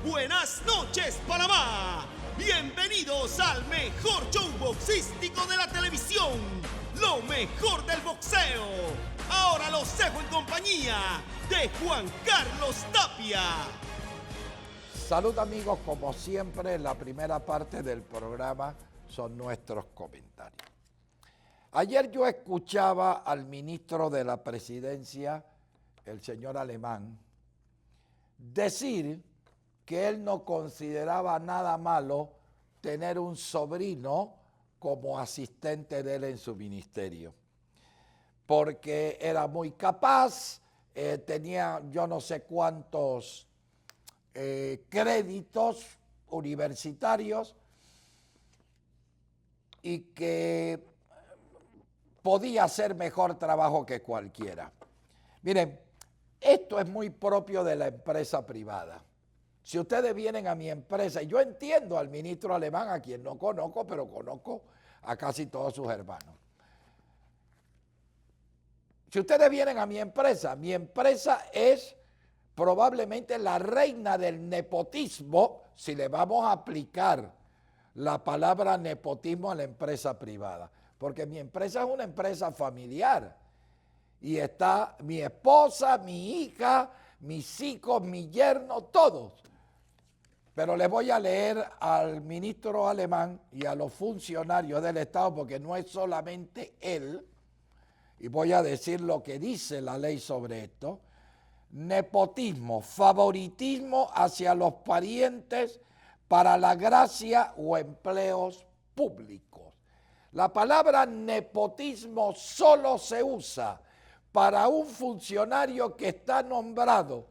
Buenas noches, Panamá. Bienvenidos al mejor show boxístico de la televisión. Lo mejor del boxeo. Ahora los dejo en compañía de Juan Carlos Tapia. Salud amigos, como siempre, la primera parte del programa son nuestros comentarios. Ayer yo escuchaba al ministro de la Presidencia, el señor Alemán, decir que él no consideraba nada malo tener un sobrino como asistente de él en su ministerio, porque era muy capaz, tenía yo no sé cuántos créditos universitarios y que podía hacer mejor trabajo que cualquiera. Miren, esto es muy propio de la empresa privada. Si ustedes vienen a mi empresa, y yo entiendo al ministro Alemán, a quien no conozco, pero conozco a casi todos sus hermanos. Si ustedes vienen a mi empresa es probablemente la reina del nepotismo, si le vamos a aplicar la palabra nepotismo a la empresa privada. Porque mi empresa es una empresa familiar. Y está mi esposa, mi hija, mis hijos, mi yerno, todos. Pero les voy a leer al ministro Alemán y a los funcionarios del Estado, porque no es solamente él, y voy a decir lo que dice la ley sobre esto: nepotismo, favoritismo hacia los parientes para la gracia o empleos públicos. La palabra nepotismo solo se usa para un funcionario que está nombrando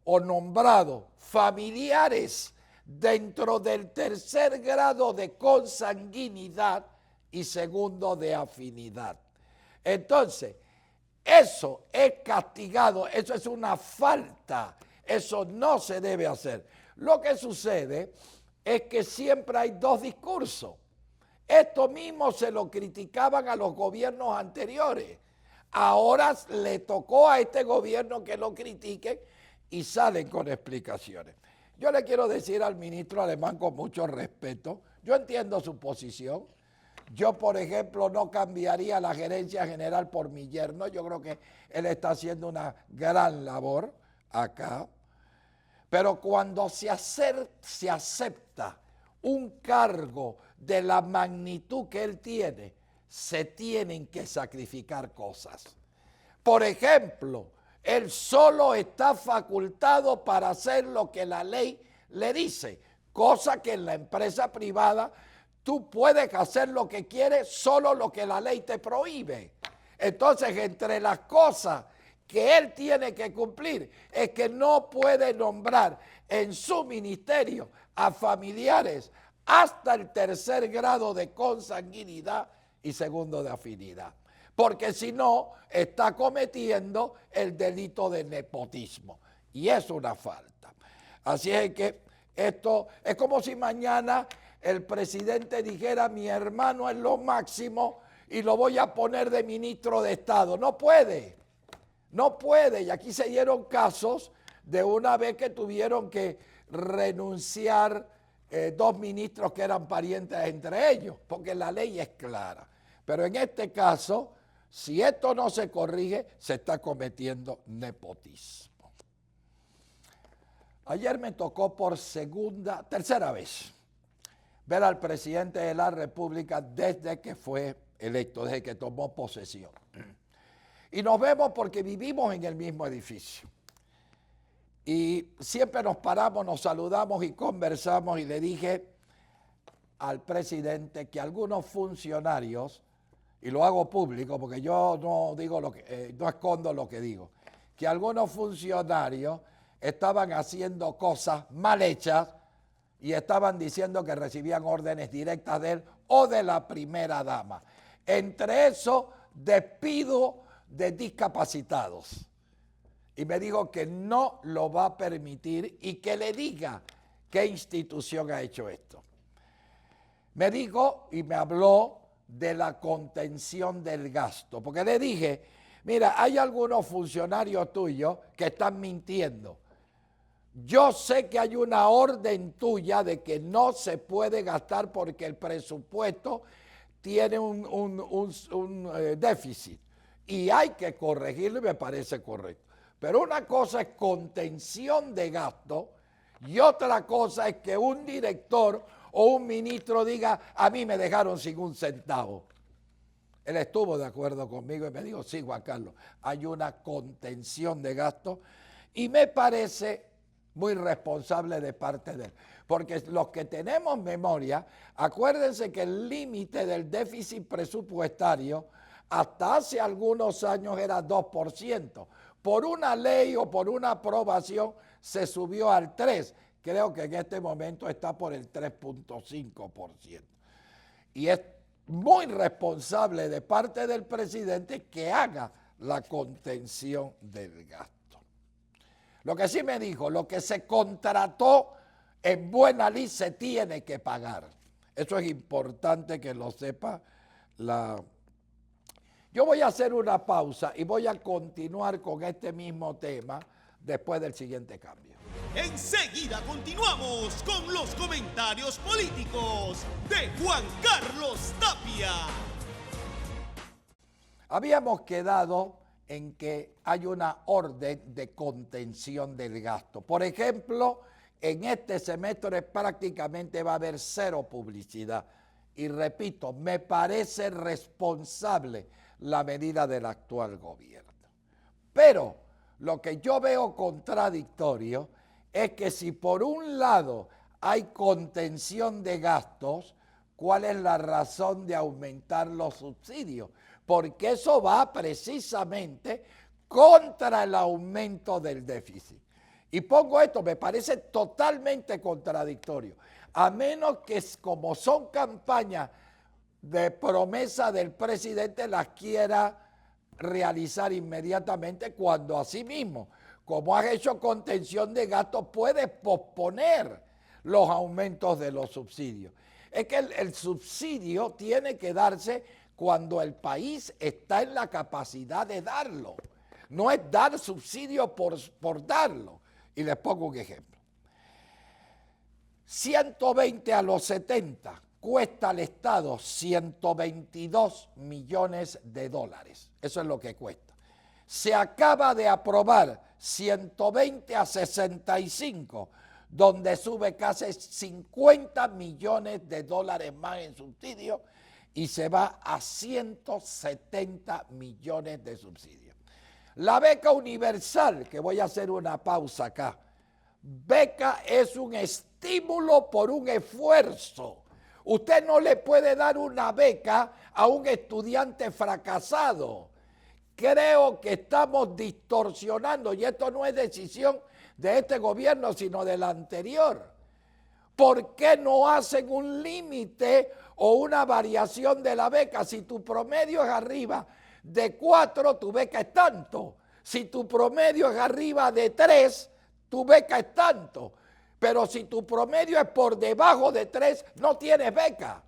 o nombrado familiares dentro del tercer grado de consanguinidad y segundo de afinidad. Entonces, eso es castigado, eso es una falta, eso no se debe hacer. Lo que sucede es que siempre hay dos discursos. Esto mismo se lo criticaban a los gobiernos anteriores. Ahora le tocó a este gobierno que lo critiquen y salen con explicaciones. Yo le quiero decir al ministro Alemán con mucho respeto, yo entiendo su posición. Yo, por ejemplo, no cambiaría la gerencia general por mi yerno. Yo creo que él está haciendo una gran labor acá. Pero cuando se acepta un cargo de la magnitud que él tiene, se tienen que sacrificar cosas. Por ejemplo, él solo está facultado para hacer lo que la ley le dice, cosa que en la empresa privada tú puedes hacer lo que quieres, solo lo que la ley te prohíbe. Entonces, entre las cosas que él tiene que cumplir es que no puede nombrar en su ministerio a familiares hasta el tercer grado de consanguinidad y segundo de afinidad. Porque si no, está cometiendo el delito de nepotismo. Y es una falta. Así es que esto es como si mañana el presidente dijera: mi hermano es lo máximo y lo voy a poner de ministro de Estado. No puede, no puede. Y aquí se dieron casos de una vez que tuvieron que renunciar dos ministros que eran parientes entre ellos, porque la ley es clara. Pero en este caso, si esto no se corrige, se está cometiendo nepotismo. Ayer me tocó por tercera vez ver al presidente de la República desde que fue electo, desde que tomó posesión. Y nos vemos porque vivimos en el mismo edificio. Y siempre nos paramos, nos saludamos y conversamos, y le dije al presidente que algunos funcionarios, y lo hago público porque yo no digo no escondo lo que digo, que algunos funcionarios estaban haciendo cosas mal hechas y estaban diciendo que recibían órdenes directas de él o de la primera dama. Entre eso, despido de discapacitados. Y me dijo que no lo va a permitir y que le diga qué institución ha hecho esto. Me dijo y me habló de la contención del gasto, porque le dije: mira, hay algunos funcionarios tuyos que están mintiendo. Yo sé que hay una orden tuya de que no se puede gastar porque el presupuesto tiene un déficit y hay que corregirlo y me parece correcto. Pero una cosa es contención de gasto y otra cosa es que un director o un ministro diga, a mí me dejaron sin un centavo. Él estuvo de acuerdo conmigo y me dijo, sí, Juan Carlos, hay una contención de gasto y me parece muy responsable de parte de él. Porque los que tenemos memoria, acuérdense que el límite del déficit presupuestario hasta hace algunos años era 2%. Por una ley o por una aprobación se subió al 3%. Creo que en este momento está por el 3.5%. Y es muy responsable de parte del presidente que haga la contención del gasto. Lo que sí me dijo, lo que se contrató en buena ley se tiene que pagar. Eso es importante que lo sepa. Yo voy a hacer una pausa y voy a continuar con este mismo tema después del siguiente cambio. Enseguida continuamos con los comentarios políticos de Juan Carlos Tapia. Habíamos quedado en que hay una orden de contención del gasto. Por ejemplo, en este semestre prácticamente va a haber cero publicidad. Y repito, me parece responsable la medida del actual gobierno. Pero lo que yo veo contradictorio es que si por un lado hay contención de gastos, ¿cuál es la razón de aumentar los subsidios? Porque eso va precisamente contra el aumento del déficit. Y pongo esto, me parece totalmente contradictorio, a menos que como son campañas de promesa del presidente, las quiera realizar inmediatamente cuando asimismo, como has hecho contención de gastos, puedes posponer los aumentos de los subsidios. Es que el subsidio tiene que darse cuando el país está en la capacidad de darlo. No es dar subsidio por darlo. Y les pongo un ejemplo. 120 a los 70 cuesta al Estado 122 millones de dólares. Eso es lo que cuesta. Se acaba de aprobar 120 a 65, donde sube casi 50 millones de dólares más en subsidio y se va a 170 millones de subsidios. La beca universal, que voy a hacer una pausa acá. Beca es un estímulo por un esfuerzo. Usted no le puede dar una beca a un estudiante fracasado. Creo que estamos distorsionando, y esto no es decisión de este gobierno, sino del anterior. ¿Por qué no hacen un límite o una variación de la beca? Si tu promedio es arriba de 4, tu beca es tanto. Si tu promedio es arriba de 3, tu beca es tanto. Pero si tu promedio es por debajo de 3, no tienes beca.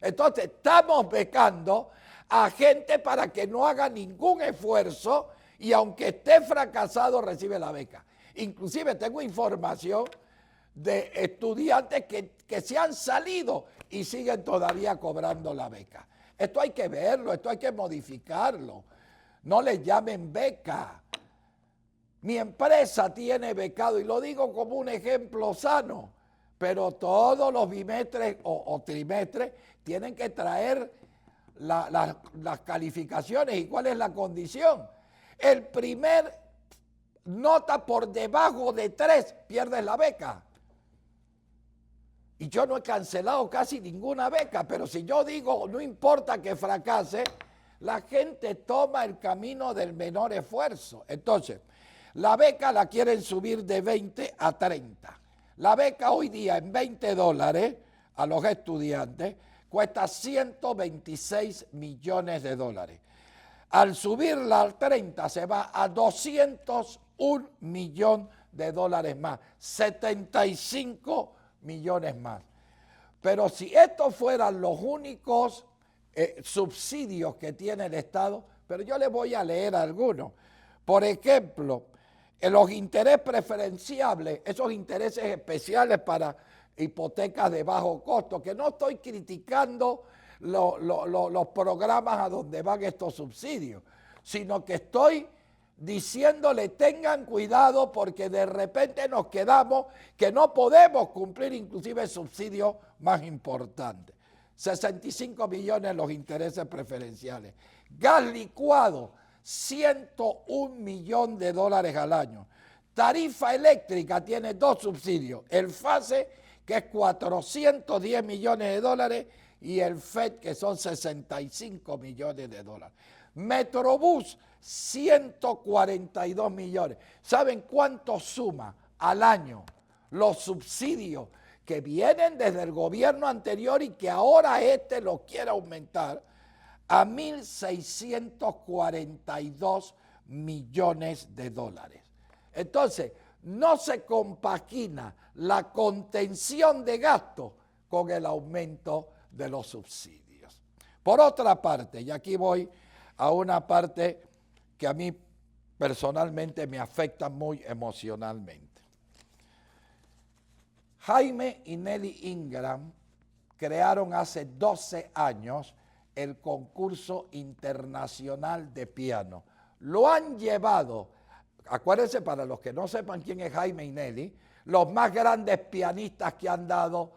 Entonces estamos becando a gente para que no haga ningún esfuerzo y aunque esté fracasado recibe la beca. Inclusive tengo información de estudiantes que se han salido y siguen todavía cobrando la beca. Esto hay que verlo, esto hay que modificarlo. No le llamen beca. Mi empresa tiene becado, y lo digo como un ejemplo sano, pero todos los bimestres o trimestres tienen que traer las calificaciones. ¿Y cuál es la condición? El primer nota por debajo de 3, pierdes la beca. Y yo no he cancelado casi ninguna beca, pero si yo digo no importa que fracase, la gente toma el camino del menor esfuerzo. Entonces, la beca la quieren subir de 20 a 30. La beca hoy día en $20 a los estudiantes cuesta 126 millones de dólares. Al subirla al 30 se va a 201 millones de dólares más, 75 millones más. Pero si estos fueran los únicos subsidios que tiene el Estado, pero yo les voy a leer algunos. Por ejemplo, los intereses preferenciables, esos intereses especiales para hipotecas de bajo costo, que no estoy criticando los programas a donde van estos subsidios, sino que estoy diciéndole tengan cuidado porque de repente nos quedamos que no podemos cumplir inclusive subsidios más importantes. 65 millones los intereses preferenciales. Gas licuado, 101 millones de dólares al año. Tarifa eléctrica tiene dos subsidios, el FASE que es 410 millones de dólares y el FED que son 65 millones de dólares. Metrobús, 142 millones. ¿Saben cuánto suma al año los subsidios que vienen desde el gobierno anterior y que ahora este lo quiere aumentar? A 1.642 millones de dólares. Entonces, no se compagina la contención de gasto con el aumento de los subsidios. Por otra parte, y aquí voy a una parte que a mí personalmente me afecta muy emocionalmente. Jaime y Nelly Ingram crearon hace 12 años el concurso internacional de piano. Lo han llevado, acuérdense para los que no sepan quién es Jaime y Nelly, los más grandes pianistas que ha dado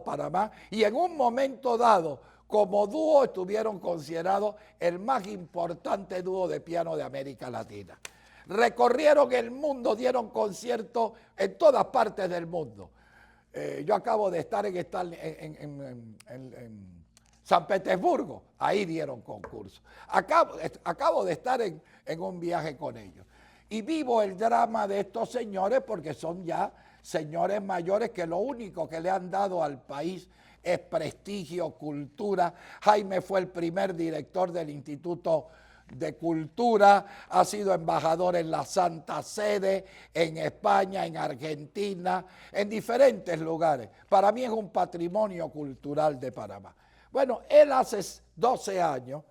Panamá, y en un momento dado, como dúo, estuvieron considerados el más importante dúo de piano de América Latina. Recorrieron el mundo, dieron conciertos en todas partes del mundo. Yo acabo de estar en San Petersburgo, ahí dieron concurso. Acabo de estar en un viaje con ellos. Y vivo el drama de estos señores porque son ya señores mayores que lo único que le han dado al país es prestigio, cultura. Jaime fue el primer director del Instituto de Cultura, ha sido embajador en la Santa Sede, en España, en Argentina, en diferentes lugares. Para mí es un patrimonio cultural de Panamá. Bueno, él hace 12 años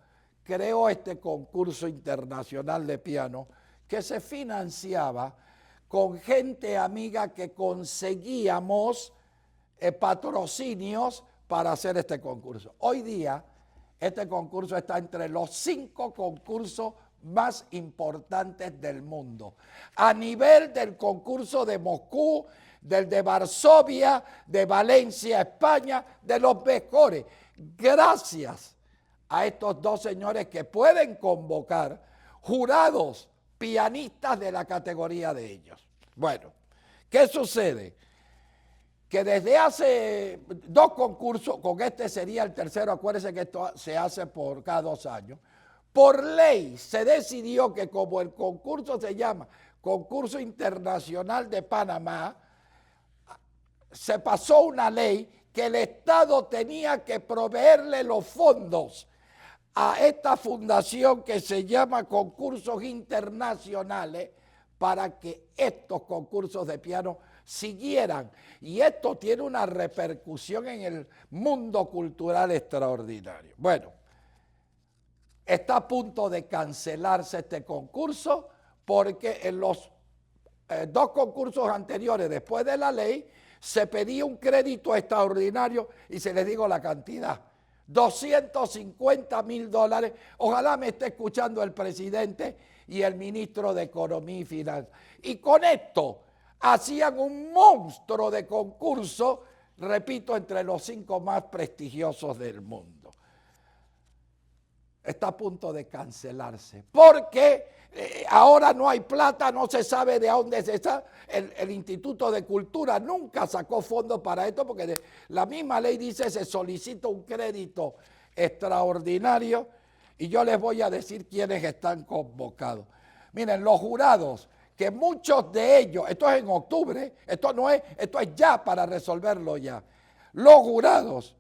creó este concurso internacional de piano que se financiaba con gente amiga que conseguíamos patrocinios para hacer este concurso. Hoy día, este concurso está entre los 5 concursos más importantes del mundo. A nivel del concurso de Moscú, del de Varsovia, de Valencia, España, de los mejores. Gracias a estos dos señores que pueden convocar jurados, pianistas de la categoría de ellos. Bueno, ¿qué sucede? Que desde hace 2 concursos, con este sería el tercero, acuérdense que esto se hace por cada 2 años, por ley se decidió que como el concurso se llama Concurso Internacional de Panamá, se pasó una ley que el Estado tenía que proveerle los fondos a esta fundación que se llama Concursos Internacionales para que estos concursos de piano siguieran. Y esto tiene una repercusión en el mundo cultural extraordinario. Bueno, está a punto de cancelarse este concurso porque en los 2 concursos anteriores, después de la ley, se pedía un crédito extraordinario y se les digo la cantidad, $250,000. Ojalá me esté escuchando el presidente y el ministro de Economía y Finanzas. Y con esto hacían un monstruo de concurso, repito, entre los 5 más prestigiosos del mundo. Está a punto de cancelarse, porque ahora no hay plata, no se sabe de dónde se está. El Instituto de Cultura nunca sacó fondos para esto, porque la misma ley dice se solicita un crédito extraordinario, y yo les voy a decir quiénes están convocados. Miren, los jurados, que muchos de ellos, esto es en octubre, esto es ya para resolverlo ya. Los jurados,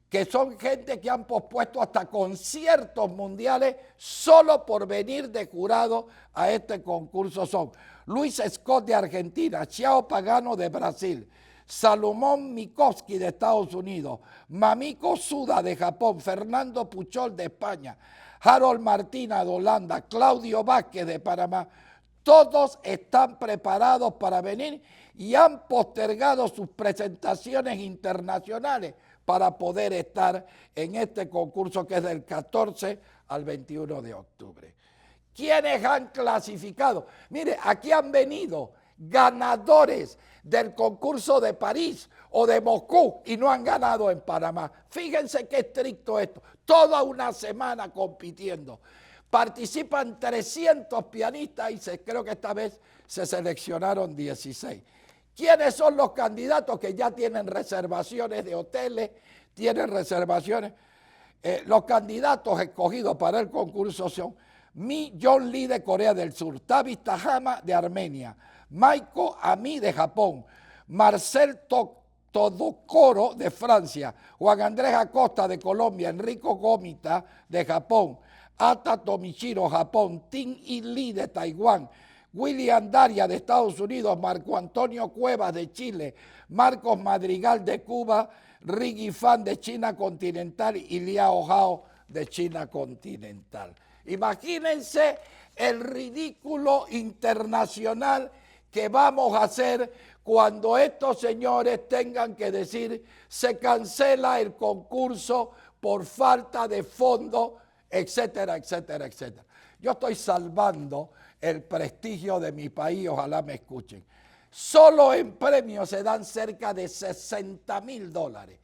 que son gente que han pospuesto hasta conciertos mundiales solo por venir de jurado a este concurso, son Luis Scott de Argentina, Xiao Pagano de Brasil, Salomón Mikovsky de Estados Unidos, Mamiko Suda de Japón, Fernando Puchol de España, Harold Martina de Holanda, Claudio Vázquez de Panamá. Todos están preparados para venir y han postergado sus presentaciones internacionales para poder estar en este concurso que es del 14 al 21 de octubre. ¿Quiénes han clasificado? Mire, aquí han venido ganadores del concurso de París o de Moscú y no han ganado en Panamá. Fíjense qué estricto esto. Toda una semana compitiendo. Participan 300 pianistas y creo que esta vez se seleccionaron 16. ¿Quiénes son los candidatos que ya tienen reservaciones de hoteles, tienen reservaciones? Los candidatos escogidos para el concurso son Mi John Lee de Corea del Sur, Tavis Tajama de Armenia, Maiko Ami de Japón, Marcel Todokoro de Francia, Juan Andrés Acosta de Colombia, Enrico Gómita de Japón, Ata Tomichiro, Japón, Tin Y Lee de Taiwán, William Daria de Estados Unidos, Marco Antonio Cuevas de Chile, Marcos Madrigal de Cuba, Riggy Fan de China continental y Liao Hao de China continental. Imagínense el ridículo internacional que vamos a hacer cuando estos señores tengan que decir se cancela el concurso por falta de fondos, etcétera, etcétera, etcétera. Yo estoy salvando el prestigio de mi país, ojalá me escuchen. Solo en premios se dan cerca de $60,000.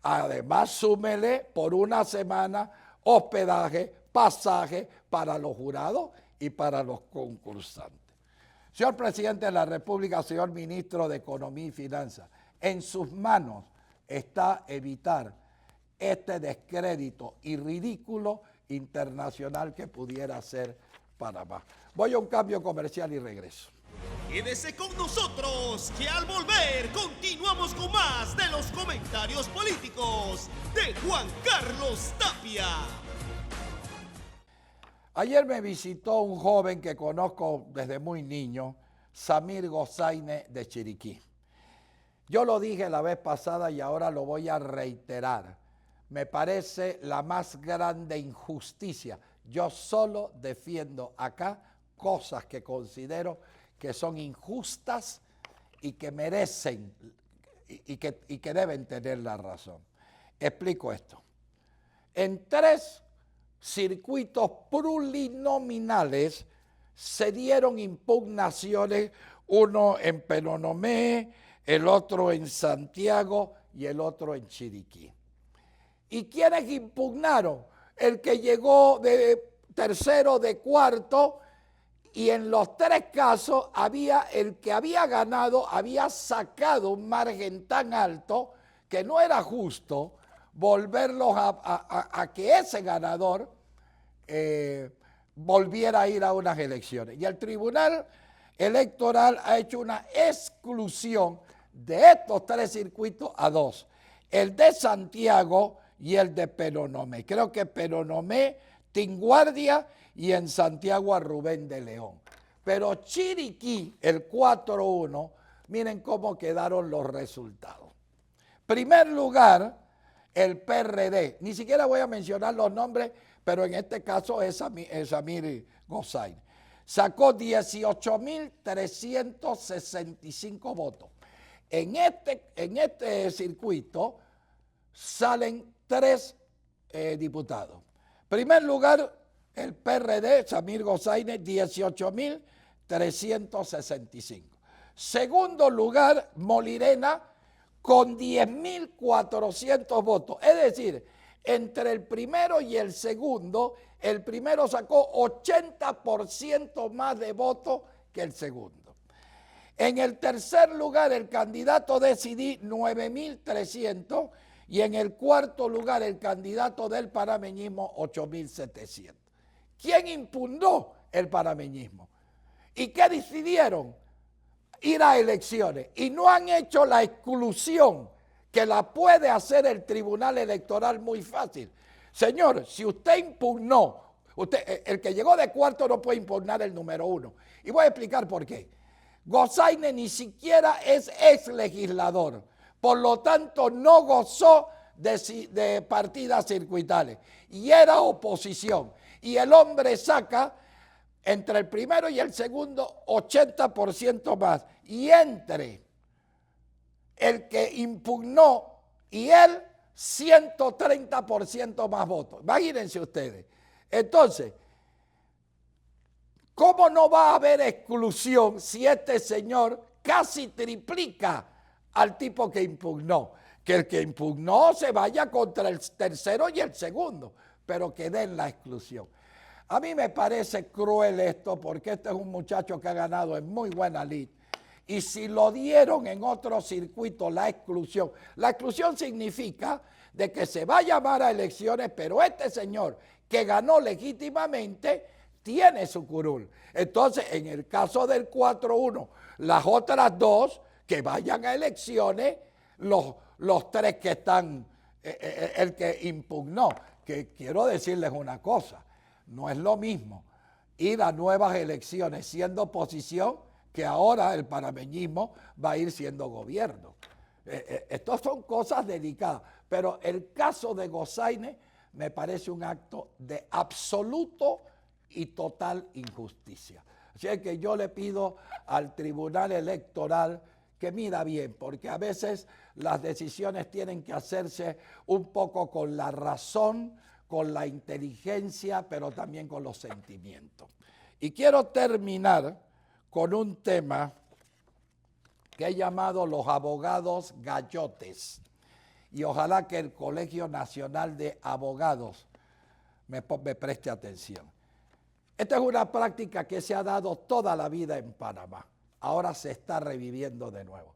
Además, súmele por una semana hospedaje, pasaje para los jurados y para los concursantes. Señor Presidente de la República, señor Ministro de Economía y Finanzas, en sus manos está evitar este descrédito y ridículo internacional que pudiera ser Panamá. Voy a un cambio comercial y regreso. Quédese con nosotros, que al volver continuamos con más de los comentarios políticos de Juan Carlos Tapia. Ayer me visitó un joven que conozco desde muy niño, Samir Gozaine de Chiriquí. Yo lo dije la vez pasada y ahora lo voy a reiterar. Me parece la más grande injusticia. Yo solo defiendo acá cosas que considero que son injustas y que merecen y que deben tener la razón. Explico esto. En 3 circuitos plurinominales se dieron impugnaciones, uno en Penonomé, el otro en Santiago y el otro en Chiriquí. ¿Y quiénes impugnaron? El que llegó de tercero, de cuarto, y en los 3 casos el que había ganado había sacado un margen tan alto que no era justo volverlos a que ese ganador volviera a ir a unas elecciones. Y el Tribunal Electoral ha hecho una exclusión de estos 3 circuitos a 2, el de Santiago y el de Penonomé. Creo que Penonomé, Tinguardia y en Santiago a Rubén de León. Pero Chiriquí, el 4-1, miren cómo quedaron los resultados. Primer lugar, el PRD. Ni siquiera voy a mencionar los nombres, pero en este caso es Samir Gozaine. Sacó 18,365 votos. En este circuito salen 3 diputados. Primer lugar, el PRD, Samir Gozaine, 18,365. Segundo lugar, Molirena, con 10,400 votos. Es decir, entre el primero y el segundo, el primero sacó 80% más de votos que el segundo. En el tercer lugar, el candidato de Decidí, 9,300, y en el cuarto lugar, el candidato del panameñismo, 8,700. ¿Quién impugnó el panameñismo? ¿Y qué decidieron? Ir a elecciones. Y no han hecho la exclusión que la puede hacer el Tribunal Electoral muy fácil. Señor, si usted impugnó, el que llegó de cuarto no puede impugnar el número 1. Y voy a explicar por qué. Gozaine ni siquiera es ex legislador. Por lo tanto, no gozó de partidas circuitales. Y era oposición. Y el hombre saca entre el primero y el segundo 80% más, y entre el que impugnó y él 130% más votos. Imagínense ustedes. Entonces, ¿cómo no va a haber exclusión si este señor casi triplica al tipo que impugnó? Que el que impugnó se vaya contra el tercero y el segundo, pero que den la exclusión. A mí me parece cruel esto, porque este es un muchacho que ha ganado en muy buena lid. Y si lo dieron en otro circuito la exclusión significa de que se va a llamar a elecciones, pero este señor que ganó legítimamente tiene su curul. Entonces, en el caso del 4-1, las otras dos que vayan a elecciones, los tres que están, el que impugnó. Que quiero decirles una cosa, no es lo mismo ir a nuevas elecciones siendo oposición que ahora el panameñismo va a ir siendo gobierno. Estas son cosas delicadas, pero el caso de Gossainez me parece un acto de absoluto y total injusticia. Así es que yo le pido al Tribunal Electoral que mida bien, porque a veces las decisiones tienen que hacerse un poco con la razón, con la inteligencia, pero también con los sentimientos. Y quiero terminar con un tema que he llamado los abogados gallotes. Y ojalá que el Colegio Nacional de Abogados me preste atención. Esta es una práctica que se ha dado toda la vida en Panamá. Ahora se está reviviendo de nuevo.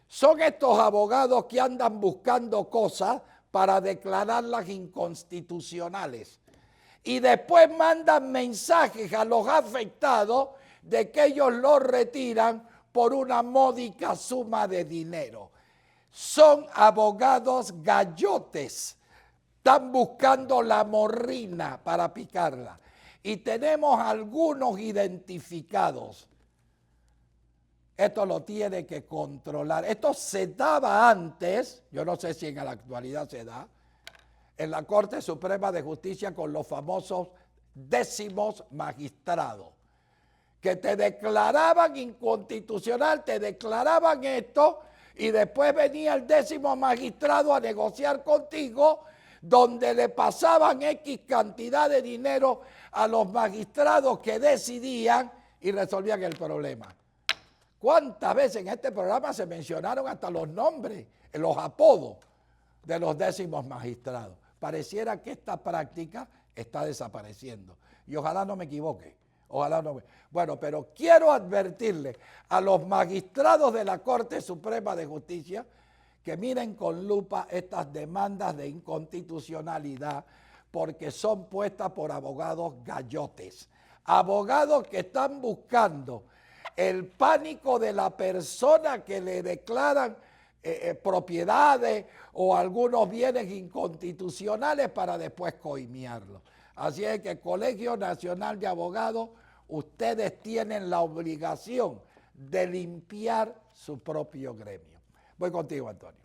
Son estos abogados que andan buscando cosas para declararlas inconstitucionales. Y después mandan mensajes a los afectados de que ellos lo retiran por una módica suma de dinero. Son abogados gallotes, están buscando la morrina para picarla. Y tenemos algunos identificados. Esto lo tiene que controlar. Esto se daba antes, yo no sé si en la actualidad se da, en la Corte Suprema de Justicia con los famosos décimos magistrados, que te declaraban inconstitucional, te declaraban esto, y después venía el 10º magistrado a negociar contigo, donde le pasaban X cantidad de dinero a los magistrados que decidían y resolvían el problema. ¿Cuántas veces en este programa se mencionaron hasta los nombres, los apodos de los 10º magistrados? Pareciera que esta práctica está desapareciendo. Y ojalá no me equivoque. Ojalá no me... Bueno, pero quiero advertirle a los magistrados de la Corte Suprema de Justicia que miren con lupa estas demandas de inconstitucionalidad, porque son puestas por abogados gallotes. Abogados que están buscando el pánico de la persona que le declaran propiedades o algunos bienes inconstitucionales para después coimiarlos. Así es que Colegio Nacional de Abogados, ustedes tienen la obligación de limpiar su propio gremio. Voy contigo, Antonio.